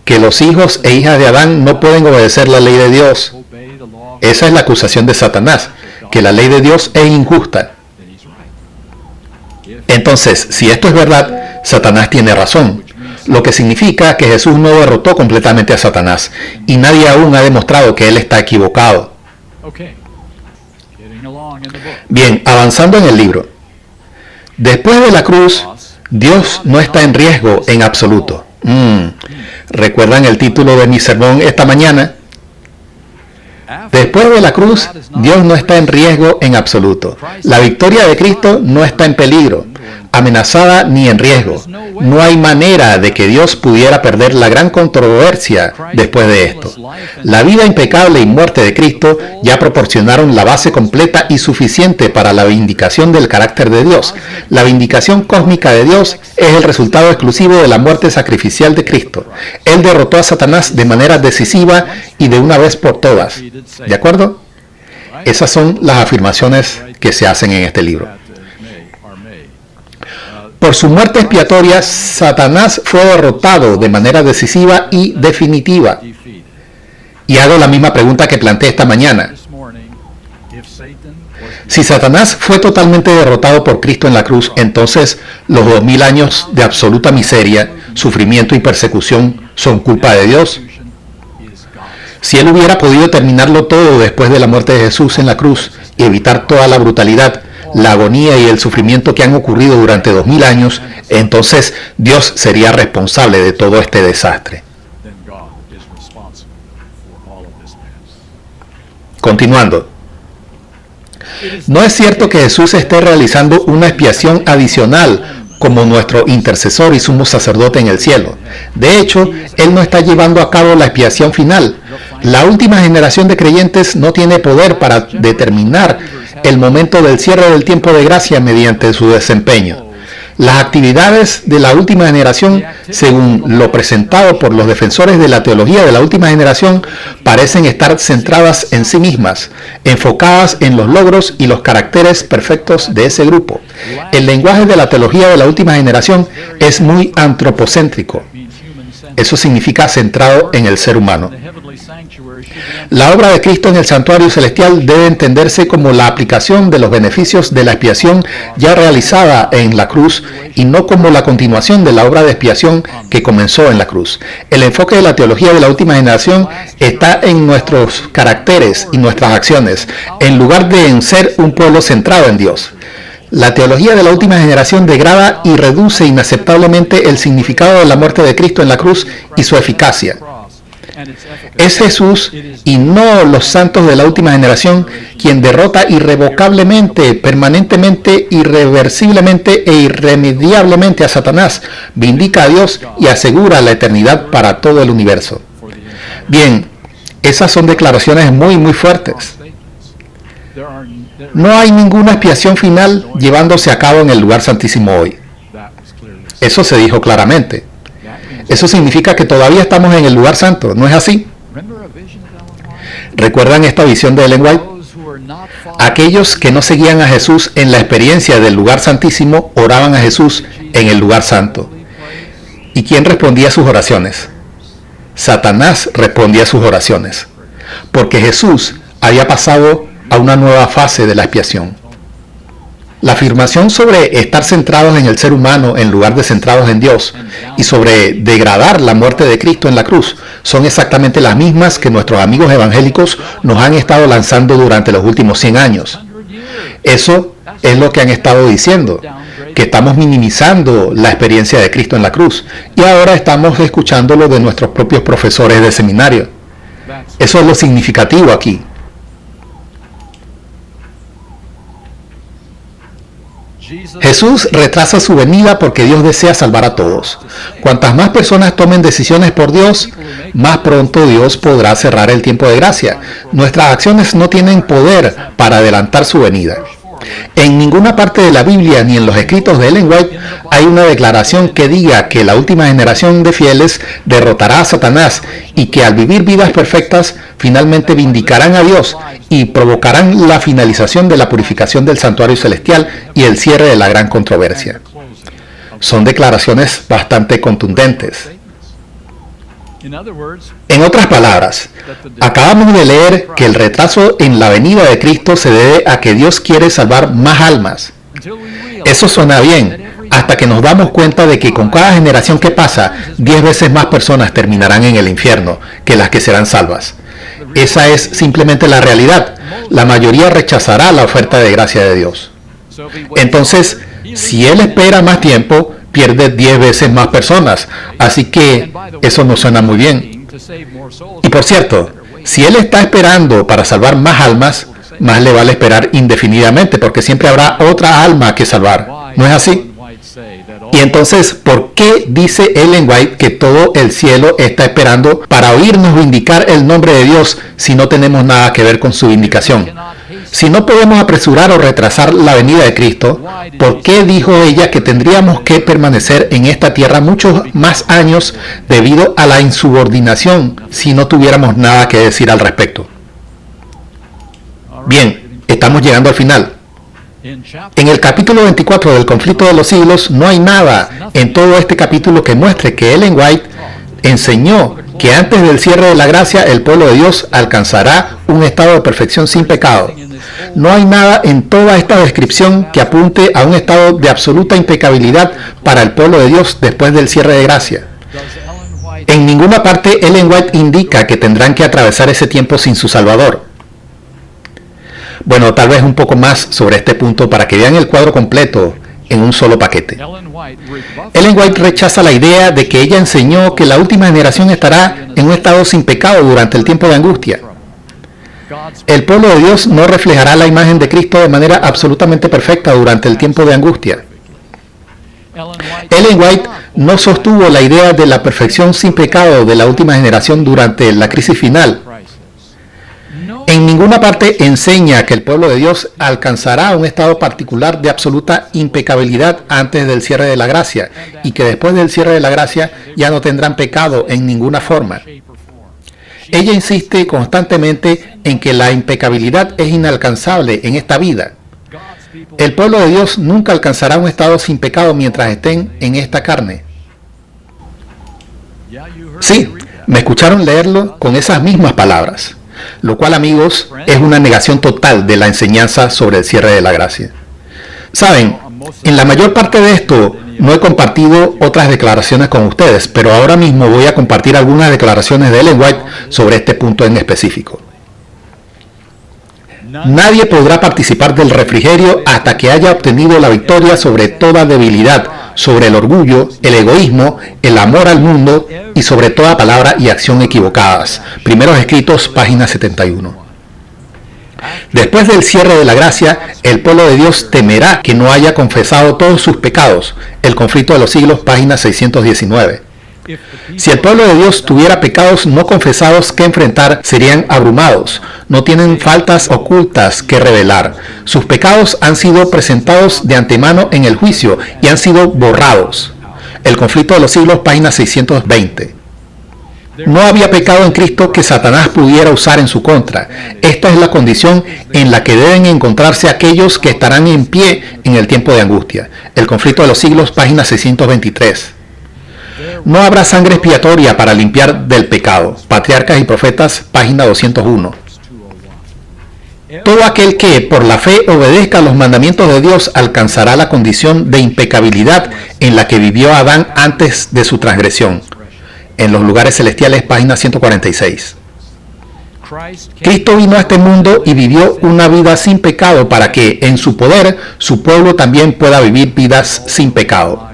Que los hijos e hijas de Adán no pueden obedecer la ley de Dios. Esa es la acusación de Satanás, que la ley de Dios es injusta. Entonces, si esto es verdad, Satanás tiene razón, lo que significa que Jesús no derrotó completamente a Satanás, y nadie aún ha demostrado que Él está equivocado. Bien, avanzando en el libro. Después de la cruz, Dios no está en riesgo en absoluto. ¿Recuerdan el título de mi sermón esta mañana? Después de la cruz, Dios no está en riesgo en absoluto. La victoria de Cristo no está en peligro, amenazada ni en riesgo. No hay manera de que Dios pudiera perder la gran controversia después de esto. La vida impecable y muerte de Cristo ya proporcionaron la base completa y suficiente para la vindicación del carácter de Dios. La vindicación cósmica de Dios es el resultado exclusivo de la muerte sacrificial de Cristo. Él derrotó a Satanás de manera decisiva y de una vez por todas. ¿De acuerdo? Esas son las afirmaciones que se hacen en este libro. Por su muerte expiatoria, Satanás fue derrotado de manera decisiva y definitiva. Y hago la misma pregunta que planteé esta mañana. Si Satanás fue totalmente derrotado por Cristo en la cruz, entonces los 2000 años de absoluta miseria, sufrimiento y persecución son culpa de Dios. Si Él hubiera podido terminarlo todo después de la muerte de Jesús en la cruz y evitar toda la brutalidad, la agonía y el sufrimiento que han ocurrido durante 2000 años, entonces Dios sería responsable de todo este desastre. Continuando. No es cierto que Jesús esté realizando una expiación adicional como nuestro intercesor y sumo sacerdote en el cielo. De hecho, Él no está llevando a cabo la expiación final. La última generación de creyentes no tiene poder para determinar el momento del cierre del tiempo de gracia mediante su desempeño. Las actividades de la última generación, según lo presentado por los defensores de la teología de la última generación, parecen estar centradas en sí mismas, enfocadas en los logros y los caracteres perfectos de ese grupo. El lenguaje de la teología de la última generación es muy antropocéntrico. Eso significa centrado en el ser humano. La obra de Cristo en el santuario celestial debe entenderse como la aplicación de los beneficios de la expiación ya realizada en la cruz y no como la continuación de la obra de expiación que comenzó en la cruz. El enfoque de la teología de la última generación está en nuestros caracteres y nuestras acciones, en lugar de en ser un pueblo centrado en Dios. La teología de la última generación degrada y reduce inaceptablemente el significado de la muerte de Cristo en la cruz y su eficacia. Es Jesús y no los santos de la última generación quien derrota irrevocablemente, permanentemente, irreversiblemente e irremediablemente a Satanás, vindica a Dios y asegura la eternidad para todo el universo. Bien, esas son declaraciones muy fuertes. No hay ninguna expiación final llevándose a cabo en el lugar santísimo hoy. Eso se dijo claramente. Eso significa que todavía estamos en el lugar santo, ¿no es así? ¿Recuerdan esta visión de Ellen White? Aquellos que no seguían a Jesús en la experiencia del lugar santísimo oraban a Jesús en el lugar santo. ¿Y quién respondía a sus oraciones? Satanás respondía a sus oraciones, porque Jesús había pasado a una nueva fase de la expiación. La afirmación sobre estar centrados en el ser humano en lugar de centrados en Dios y sobre degradar la muerte de Cristo en la cruz son exactamente las mismas que nuestros amigos evangélicos nos han estado lanzando durante los últimos 100 años. Eso es lo que han estado diciendo, que estamos minimizando la experiencia de Cristo en la cruz y ahora estamos escuchándolo de nuestros propios profesores de seminario. Eso es lo significativo aquí. Jesús retrasa su venida porque Dios desea salvar a todos. Cuantas más personas tomen decisiones por Dios, más pronto Dios podrá cerrar el tiempo de gracia. Nuestras acciones no tienen poder para adelantar su venida. En ninguna parte de la Biblia ni en los escritos de Ellen White hay una declaración que diga que la última generación de fieles derrotará a Satanás y que al vivir vidas perfectas finalmente vindicarán a Dios y provocarán la finalización de la purificación del santuario celestial y el cierre de la gran controversia. Son declaraciones bastante contundentes. En otras palabras, acabamos de leer que el retraso en la venida de Cristo se debe a que Dios quiere salvar más almas. Eso suena bien, hasta que nos damos cuenta de que con cada generación que pasa, 10 veces más personas terminarán en el infierno que las que serán salvas. Esa es simplemente la realidad. La mayoría rechazará la oferta de gracia de Dios. Entonces, si Él espera más tiempo, pierde 10 veces más personas. Así que eso no suena muy bien. Y por cierto, si Él está esperando para salvar más almas, más le vale esperar indefinidamente, porque siempre habrá otra alma que salvar. ¿No es así? Y entonces, ¿por qué dice Ellen White que todo el cielo está esperando para oírnos vindicar el nombre de Dios si no tenemos nada que ver con su vindicación? Si no podemos apresurar o retrasar la venida de Cristo, ¿por qué dijo ella que tendríamos que permanecer en esta tierra muchos más años debido a la insubordinación si no tuviéramos nada que decir al respecto? Bien, estamos llegando al final. En el capítulo 24 del conflicto de los siglos no hay nada en todo este capítulo que muestre que Ellen White enseñó que antes del cierre de la gracia el pueblo de Dios alcanzará un estado de perfección sin pecado. No hay nada en toda esta descripción que apunte a un estado de absoluta impecabilidad para el pueblo de Dios después del cierre de gracia. En ninguna parte Ellen White indica que tendrán que atravesar ese tiempo sin su Salvador. Bueno, tal vez un poco más sobre este punto para que vean el cuadro completo en un solo paquete. Ellen White rechaza la idea de que ella enseñó que la última generación estará en un estado sin pecado durante el tiempo de angustia. El pueblo de Dios no reflejará la imagen de Cristo de manera absolutamente perfecta durante el tiempo de angustia. Ellen White no sostuvo la idea de la perfección sin pecado de la última generación durante la crisis final. En ninguna parte enseña que el pueblo de Dios alcanzará un estado particular de absoluta impecabilidad antes del cierre de la gracia y que después del cierre de la gracia ya no tendrán pecado en ninguna forma. Ella insiste constantemente en que la impecabilidad es inalcanzable en esta vida. El pueblo de Dios nunca alcanzará un estado sin pecado mientras estén en esta carne. Sí, me escucharon leerlo con esas mismas palabras, lo cual, amigos, es una negación total de la enseñanza sobre el cierre de la gracia. Saben, en la mayor parte de esto no he compartido otras declaraciones con ustedes, pero ahora mismo voy a compartir algunas declaraciones de Ellen White sobre este punto en específico. Nadie podrá participar del refrigerio hasta que haya obtenido la victoria sobre toda debilidad, sobre el orgullo, el egoísmo, el amor al mundo y sobre toda palabra y acción equivocadas. Primeros Escritos, página 71. Después del cierre de la gracia, el pueblo de Dios temerá que no haya confesado todos sus pecados. El conflicto de los siglos, página 619. Si el pueblo de Dios tuviera pecados no confesados que enfrentar, serían abrumados. No tienen faltas ocultas que revelar. Sus pecados han sido presentados de antemano en el juicio y han sido borrados. El conflicto de los siglos, página 620. No había pecado en Cristo que Satanás pudiera usar en su contra. Esta es la condición en la que deben encontrarse aquellos que estarán en pie en el tiempo de angustia. El conflicto de los siglos, página 623. No habrá sangre expiatoria para limpiar del pecado. Patriarcas y Profetas, página 201. Todo aquel que por la fe obedezca a los mandamientos de Dios alcanzará la condición de impecabilidad en la que vivió Adán antes de su transgresión. En los lugares celestiales, página 146. Cristo vino a este mundo y vivió una vida sin pecado para que, en su poder, su pueblo también pueda vivir vidas sin pecado.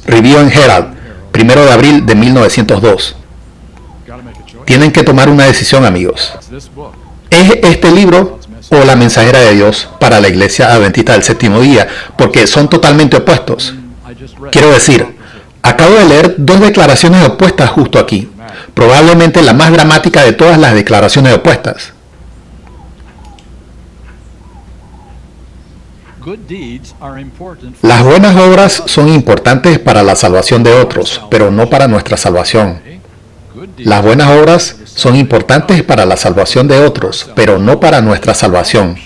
Review en Herald, 1 de abril de 1902. Tienen que tomar una decisión, amigos. ¿Es este libro o la mensajera de Dios para la Iglesia Adventista del Séptimo Día? Porque son totalmente opuestos. Quiero decir, acabo de leer dos declaraciones opuestas justo aquí. Probablemente la más dramática de todas las declaraciones opuestas. Las buenas obras son importantes para la salvación de otros, pero no para nuestra salvación. Las buenas obras son importantes para la salvación de otros, pero no para nuestra salvación.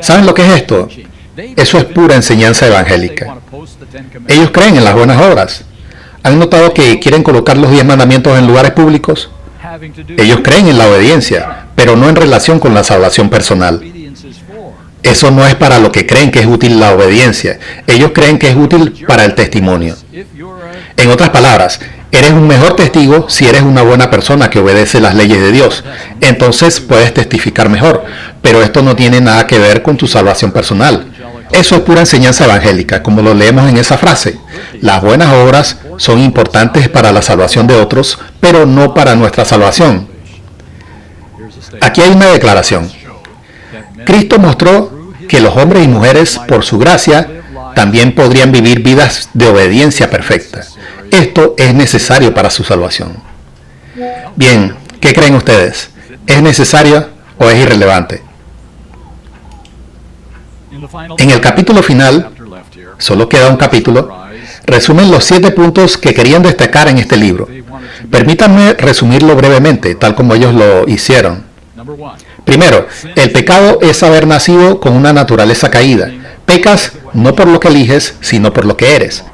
¿Saben lo que es esto? Eso es pura enseñanza evangélica. Ellos creen en las buenas obras. ¿Han notado que quieren colocar los 10 mandamientos en lugares públicos? Ellos creen en la obediencia, pero no en relación con la salvación personal. Eso no es para lo que creen que es útil la obediencia. Ellos creen que es útil para el testimonio. En otras palabras, eres un mejor testigo si eres una buena persona que obedece las leyes de Dios. Entonces puedes testificar mejor, pero esto no tiene nada que ver con tu salvación personal. Eso es pura enseñanza evangélica, como lo leemos en esa frase. Las buenas obras son importantes para la salvación de otros, pero no para nuestra salvación. Aquí hay una declaración. Cristo mostró que los hombres y mujeres, por su gracia, también podrían vivir vidas de obediencia perfecta. Esto es necesario para su salvación. Bien, ¿qué creen ustedes? ¿Es necesario o es irrelevante? En el capítulo final, solo queda un capítulo, resumen los 7 puntos que querían destacar en este libro. Permítanme resumirlo brevemente, tal como ellos lo hicieron. Primero, el pecado es haber nacido con una naturaleza caída. Pecas no por lo que eliges, sino por lo que eres.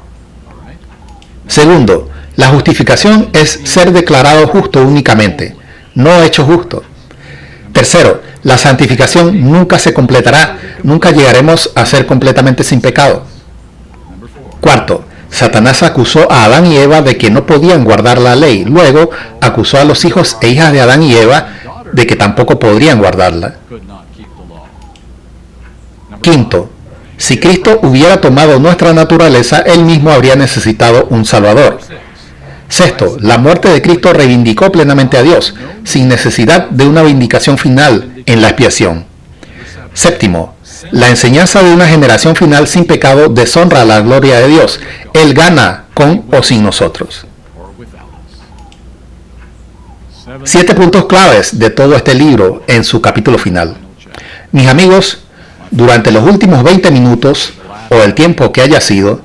Segundo, la justificación es ser declarado justo únicamente, no hecho justo. Tercero, la santificación nunca se completará, nunca llegaremos a ser completamente sin pecado. Cuarto, Satanás acusó a Adán y Eva de que no podían guardar la ley. Luego acusó a los hijos e hijas de Adán y Eva de que tampoco podrían guardarla. Quinto, si Cristo hubiera tomado nuestra naturaleza, Él mismo habría necesitado un Salvador. Sexto, la muerte de Cristo reivindicó plenamente a Dios, sin necesidad de una vindicación final en la expiación. Séptimo, la enseñanza de una generación final sin pecado deshonra la gloria de Dios. Él gana con o sin nosotros. 7 puntos claves de todo este libro en su capítulo final. Mis amigos, durante los últimos 20 minutos, o el tiempo que haya sido,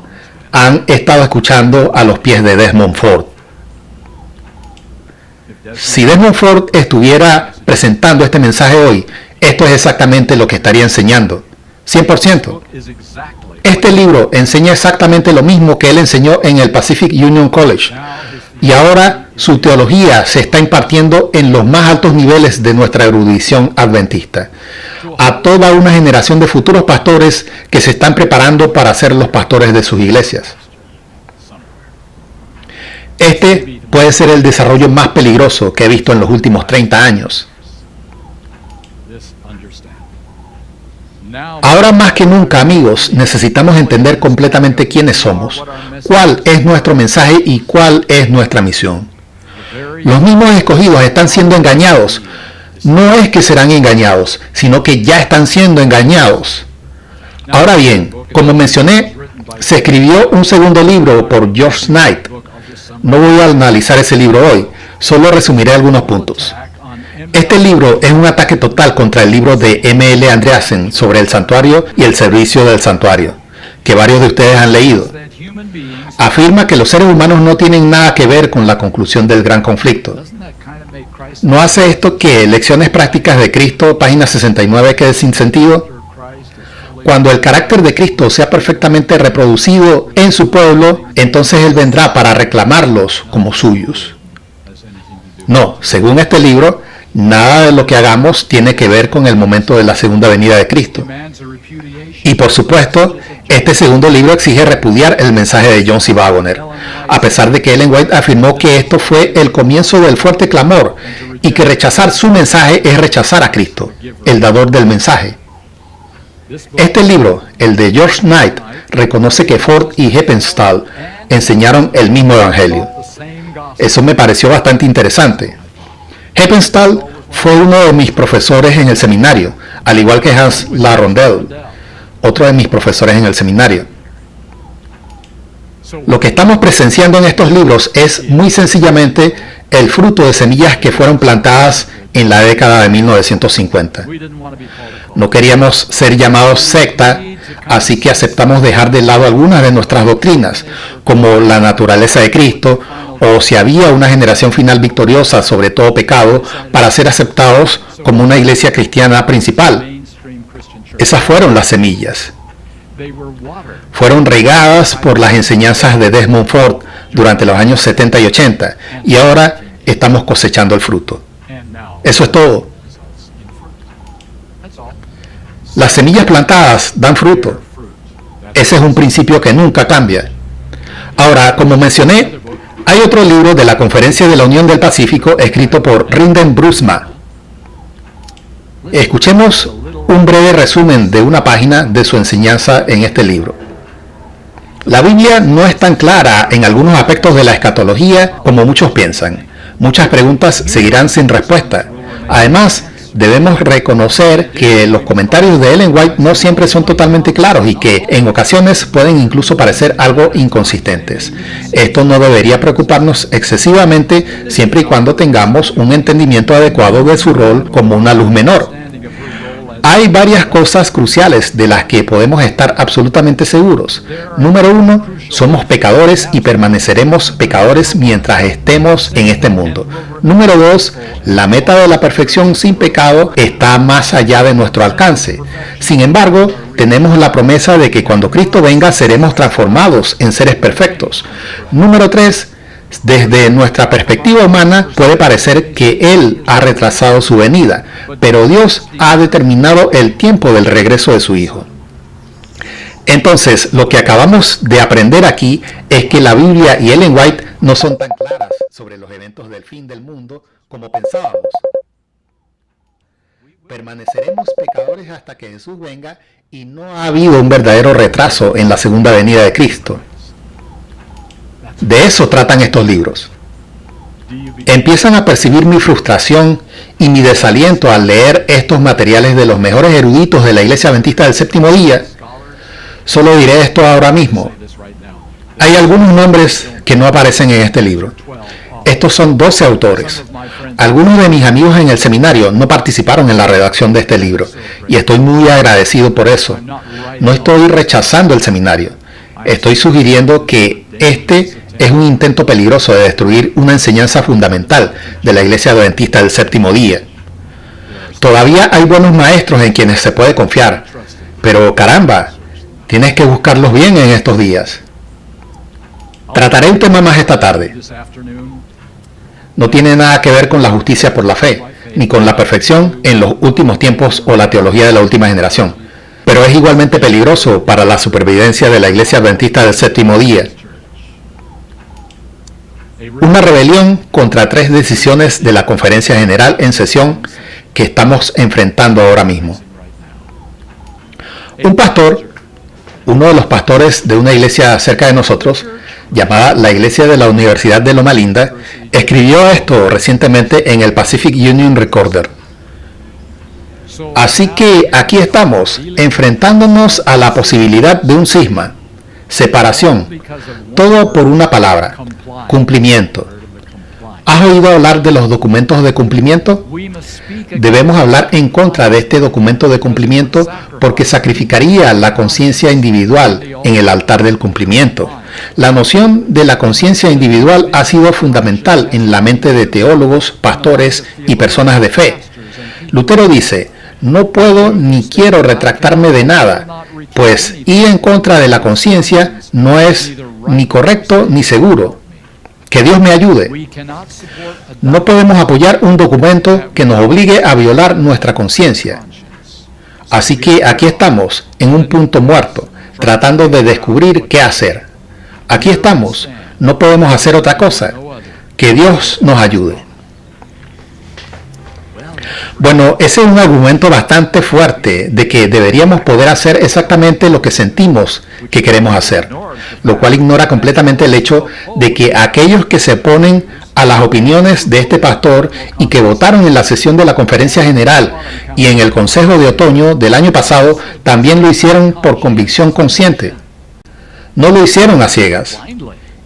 han estado escuchando a los pies de Desmond Ford. Si Desmond Ford estuviera presentando este mensaje hoy, esto es exactamente lo que estaría enseñando. 100%. Este libro enseña exactamente lo mismo que él enseñó en el Pacific Union College. Y ahora su teología se está impartiendo en los más altos niveles de nuestra erudición adventista, a toda una generación de futuros pastores que se están preparando para ser los pastores de sus iglesias. Este puede ser el desarrollo más peligroso que he visto en los últimos 30 años. Ahora más que nunca, amigos, necesitamos entender completamente quiénes somos, cuál es nuestro mensaje y cuál es nuestra misión. Los mismos escogidos están siendo engañados. No es que serán engañados, sino que ya están siendo engañados. Ahora bien, como mencioné, se escribió un segundo libro por George Knight. No voy a analizar ese libro hoy, solo resumiré algunos puntos. Este libro es un ataque total contra el libro de M.L. Andreasen sobre el santuario y el servicio del santuario, que varios de ustedes han leído. Afirma que los seres humanos no tienen nada que ver con la conclusión del gran conflicto. ¿No hace esto que Lecciones Prácticas de Cristo, página 69, quede sin sentido? Cuando el carácter de Cristo sea perfectamente reproducido en su pueblo, entonces Él vendrá para reclamarlos como suyos. No, según este libro, nada de lo que hagamos tiene que ver con el momento de la segunda venida de Cristo. Y por supuesto, este segundo libro exige repudiar el mensaje de John C. Waggoner, a pesar de que Ellen White afirmó que esto fue el comienzo del fuerte clamor y que rechazar su mensaje es rechazar a Cristo, el dador del mensaje. Este libro, el de George Knight, reconoce que Ford y Heppenstall enseñaron el mismo evangelio. Eso me pareció bastante interesante. Heppenstall fue uno de mis profesores en el seminario, al igual que Hans Larondel, otro de mis profesores en el seminario. Lo que estamos presenciando en estos libros es muy sencillamente el fruto de semillas que fueron plantadas en la década de 1950. No queríamos ser llamados secta, así que aceptamos dejar de lado algunas de nuestras doctrinas, como la naturaleza de Cristo, o si había una generación final victoriosa sobre todo pecado, para ser aceptados como una iglesia cristiana principal. Esas fueron las semillas. Fueron regadas por las enseñanzas de Desmond Ford durante los años 70 y 80, y ahora estamos cosechando el fruto. Eso es todo. Las semillas plantadas dan fruto. Ese es un principio que nunca cambia. Ahora, como mencioné, hay otro libro de la Conferencia de la Unión del Pacífico escrito por Rynden Brusma. Escuchemos un breve resumen de una página de su enseñanza en este libro. La Biblia no es tan clara en algunos aspectos de la escatología como muchos piensan. Muchas preguntas seguirán sin respuesta. Además, debemos reconocer que los comentarios de Ellen White no siempre son totalmente claros y que en ocasiones pueden incluso parecer algo inconsistentes. Esto no debería preocuparnos excesivamente siempre y cuando tengamos un entendimiento adecuado de su rol como una luz menor. Hay varias cosas cruciales de las que podemos estar absolutamente seguros. Número 1, somos pecadores y permaneceremos pecadores mientras estemos en este mundo. Número 2, la meta de la perfección sin pecado está más allá de nuestro alcance. Sin embargo, tenemos la promesa de que cuando Cristo venga seremos transformados en seres perfectos. Número 3, Desde nuestra perspectiva humana puede parecer que Él ha retrasado su venida, pero Dios ha determinado el tiempo del regreso de su Hijo. Entonces, lo que acabamos de aprender aquí es que la Biblia y Ellen White no son tan claras sobre los eventos del fin del mundo como pensábamos. Permaneceremos pecadores hasta que Jesús venga y no ha habido un verdadero retraso en la segunda venida de Cristo. De eso tratan estos libros. Empiezan a percibir mi frustración y mi desaliento al leer estos materiales de los mejores eruditos de la Iglesia Adventista del Séptimo Día. Solo diré esto ahora mismo. Hay algunos nombres que no aparecen en este libro. Estos son 12 autores. Algunos de mis amigos en el seminario no participaron en la redacción de este libro, y estoy muy agradecido por eso. No estoy rechazando el seminario. Estoy sugiriendo que este es un intento peligroso de destruir una enseñanza fundamental de la Iglesia Adventista del Séptimo Día. Todavía hay buenos maestros en quienes se puede confiar, pero caramba, tienes que buscarlos bien en estos días. Trataré un tema más esta tarde. No tiene nada que ver con la justicia por la fe, ni con la perfección en los últimos tiempos o la teología de la última generación, pero es igualmente peligroso para la supervivencia de la Iglesia Adventista del Séptimo Día. Una rebelión contra 3 decisiones de la Conferencia General en sesión que estamos enfrentando ahora mismo. Un pastor, uno de los pastores de una iglesia cerca de nosotros, llamada la Iglesia de la Universidad de Loma Linda, escribió esto recientemente en el Pacific Union Recorder. Así que aquí estamos, enfrentándonos a la posibilidad de un cisma, separación, todo por una palabra: cumplimiento. ¿Has oído hablar de los documentos de cumplimiento? Debemos hablar en contra de este documento de cumplimiento porque sacrificaría la conciencia individual en el altar del cumplimiento. La noción de la conciencia individual ha sido fundamental en la mente de teólogos, pastores y personas de fe. Lutero dice: no puedo ni quiero retractarme de nada, pues ir en contra de la conciencia no es ni correcto ni seguro. Que Dios me ayude. No podemos apoyar un documento que nos obligue a violar nuestra conciencia. Así que aquí estamos, en un punto muerto, tratando de descubrir qué hacer. Aquí estamos, no podemos hacer otra cosa. Que Dios nos ayude. Bueno, ese es un argumento bastante fuerte de que deberíamos poder hacer exactamente lo que sentimos que queremos hacer, lo cual ignora completamente el hecho de que aquellos que se oponen a las opiniones de este pastor y que votaron en la sesión de la Conferencia General y en el Consejo de Otoño del año pasado también lo hicieron por convicción consciente. No lo hicieron a ciegas.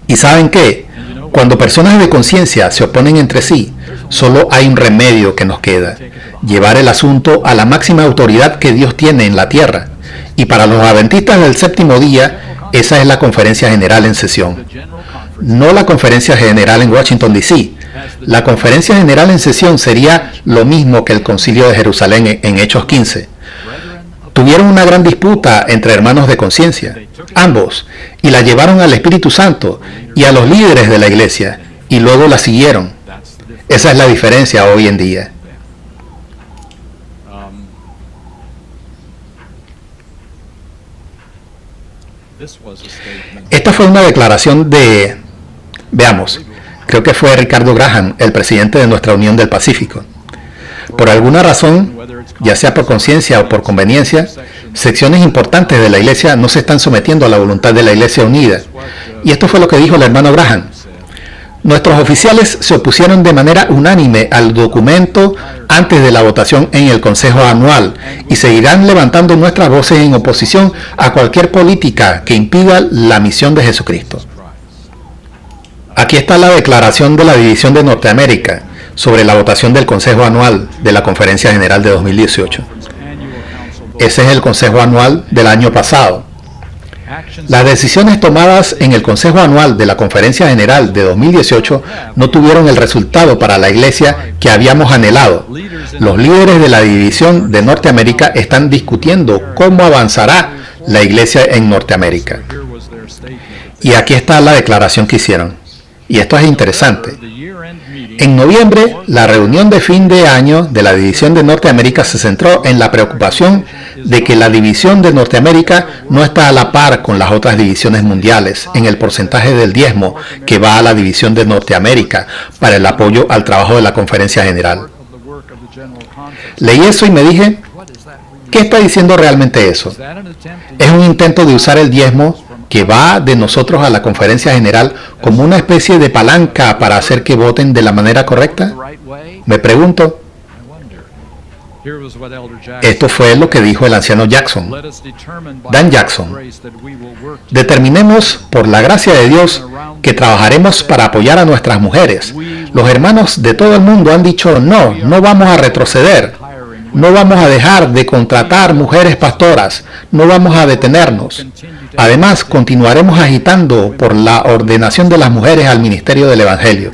¿Y saben qué? Cuando personas de conciencia se oponen entre sí, solo hay un remedio que nos queda: llevar el asunto a la máxima autoridad que Dios tiene en la tierra. Y para los adventistas del séptimo día, esa es la Conferencia General en sesión. No la Conferencia General en Washington, D.C. La Conferencia General en sesión sería lo mismo que el Concilio de Jerusalén en Hechos 15. Tuvieron una gran disputa entre hermanos de conciencia, ambos, y la llevaron al Espíritu Santo y a los líderes de la iglesia, y luego la siguieron. Esa es la diferencia hoy en día. Esta fue una declaración de, veamos, creo que fue Ricardo Graham, el presidente de nuestra Unión del Pacífico. Por alguna razón, ya sea por conciencia o por conveniencia, secciones importantes de la iglesia no se están sometiendo a la voluntad de la Iglesia Unida. Y esto fue lo que dijo el hermano Graham. Nuestros oficiales se opusieron de manera unánime al documento antes de la votación en el Consejo Anual y seguirán levantando nuestras voces en oposición a cualquier política que impida la misión de Jesucristo. Aquí está la declaración de la División de Norteamérica sobre la votación del Consejo Anual de la Conferencia General de 2018. Ese es el Consejo Anual del año pasado. Las decisiones tomadas en el Consejo Anual de la Conferencia General de 2018 no tuvieron el resultado para la Iglesia que habíamos anhelado. Los líderes de la División de Norteamérica están discutiendo cómo avanzará la Iglesia en Norteamérica. Y aquí está la declaración que hicieron. Y esto es interesante. En noviembre, la reunión de fin de año de la División de Norteamérica se centró en la preocupación de que la División de Norteamérica no está a la par con las otras divisiones mundiales en el porcentaje del diezmo que va a la División de Norteamérica para el apoyo al trabajo de la Conferencia General. Leí eso y me dije, ¿qué está diciendo realmente eso? ¿Es un intento de usar el diezmo que va de nosotros a la Conferencia General como una especie de palanca para hacer que voten de la manera correcta? Me pregunto. Esto fue lo que dijo el anciano Jackson, Dan Jackson. Determinemos, por la gracia de Dios, que trabajaremos para apoyar a nuestras mujeres. Los hermanos de todo el mundo han dicho, no vamos a retroceder. No vamos a dejar de contratar mujeres pastoras. No vamos a detenernos. Además, continuaremos agitando por la ordenación de las mujeres al ministerio del Evangelio.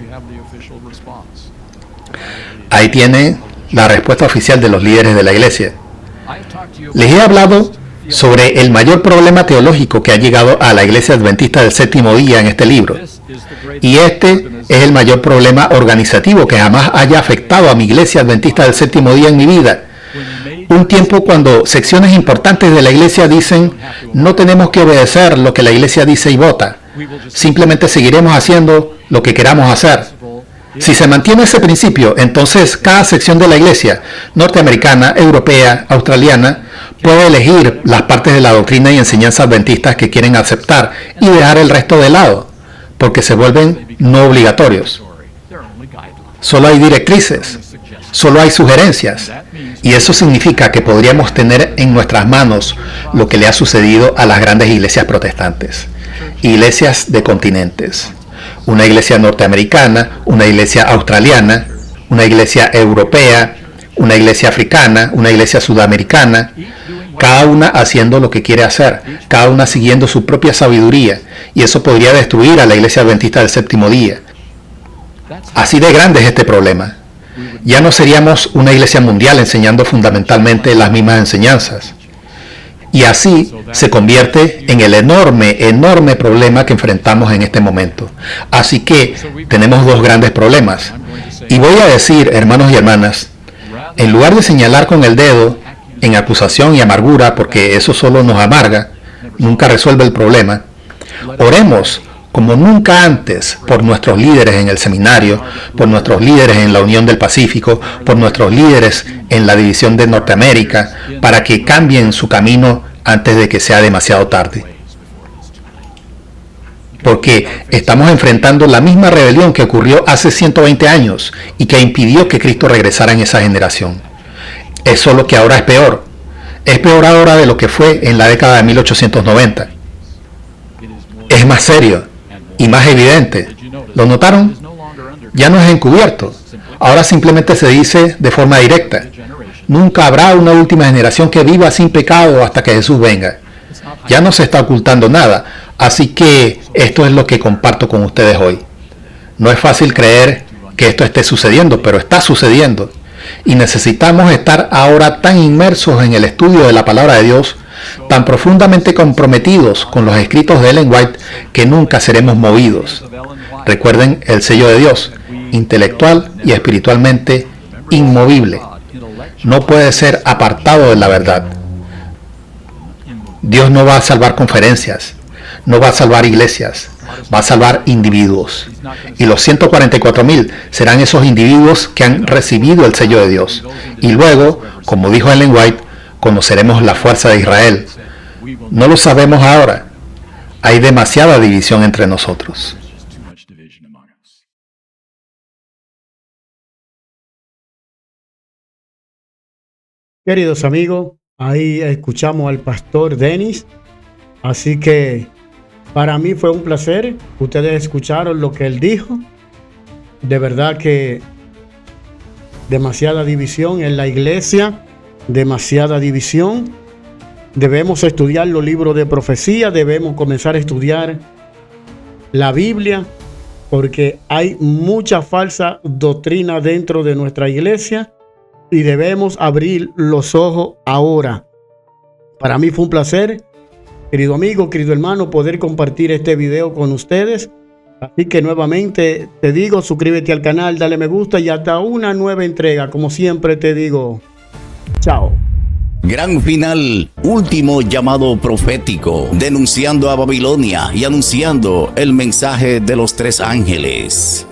Ahí tiene la respuesta oficial de los líderes de la iglesia. Les he hablado sobre el mayor problema teológico que ha llegado a la iglesia adventista del séptimo día en este libro. Y este es el mayor problema organizativo que jamás haya afectado a mi iglesia adventista del séptimo día en mi vida. Un tiempo cuando secciones importantes de la iglesia dicen, no tenemos que obedecer lo que la iglesia dice y vota. Simplemente seguiremos haciendo lo que queramos hacer. Si se mantiene ese principio, entonces cada sección de la iglesia, norteamericana, europea, australiana, puede elegir las partes de la doctrina y enseñanza adventistas que quieren aceptar y dejar el resto de lado, porque se vuelven no obligatorios. Solo hay directrices, solo hay sugerencias, y eso significa que podríamos tener en nuestras manos lo que le ha sucedido a las grandes iglesias protestantes, iglesias de continentes. Una iglesia norteamericana, una iglesia australiana, una iglesia europea, una iglesia africana, una iglesia sudamericana, cada una haciendo lo que quiere hacer, cada una siguiendo su propia sabiduría, y eso podría destruir a la iglesia adventista del séptimo día. Así de grande es este problema. Ya no seríamos una iglesia mundial enseñando fundamentalmente las mismas enseñanzas. Y así se convierte en el enorme problema que enfrentamos en este momento. Así que tenemos dos grandes problemas. Y voy a decir, hermanos y hermanas, en lugar de señalar con el dedo en acusación y amargura, porque eso solo nos amarga, nunca resuelve el problema, oremos como nunca antes por nuestros líderes en el seminario, por nuestros líderes en la Unión del Pacífico, por nuestros líderes en la División de Norteamérica, para que cambien su camino antes de que sea demasiado tarde. Porque estamos enfrentando la misma rebelión que ocurrió hace 120 años y que impidió que Cristo regresara en esa generación. Es solo que ahora es peor. Es peor ahora de lo que fue en la década de 1890. Es más serio y más evidente. ¿Lo notaron? Ya no es encubierto. Ahora simplemente se dice de forma directa. Nunca habrá una última generación que viva sin pecado hasta que Jesús venga. Ya no se está ocultando nada. Así que esto es lo que comparto con ustedes hoy. No es fácil creer que esto esté sucediendo, pero está sucediendo. Y necesitamos estar ahora tan inmersos en el estudio de la palabra de Dios, tan profundamente comprometidos con los escritos de Ellen White, que nunca seremos movidos. Recuerden el sello de Dios, intelectual y espiritualmente inmovible. No puede ser apartado de la verdad. Dios no va a salvar conferencias, no va a salvar iglesias, va a salvar individuos. Y los 144,000 serán esos individuos que han recibido el sello de Dios. Y luego, como dijo Ellen White, conoceremos la fuerza de Israel. No lo sabemos ahora. Hay demasiada división entre nosotros. Queridos amigos, ahí escuchamos al pastor Dennis. Así que para mí fue un placer. Ustedes escucharon lo que él dijo. De verdad que demasiada división en la iglesia, demasiada división. Debemos estudiar los libros de profecía, debemos comenzar a estudiar la Biblia, porque hay mucha falsa doctrina dentro de nuestra iglesia y debemos abrir los ojos ahora. Para mí fue un placer, querido amigo, querido hermano, poder compartir este video con ustedes. Así que nuevamente te digo, suscríbete al canal, dale me gusta y hasta una nueva entrega. Como siempre te digo, chao. Gran final, último llamado profético, denunciando a Babilonia y anunciando el mensaje de los tres ángeles.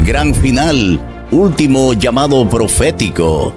Gran final, último llamado profético,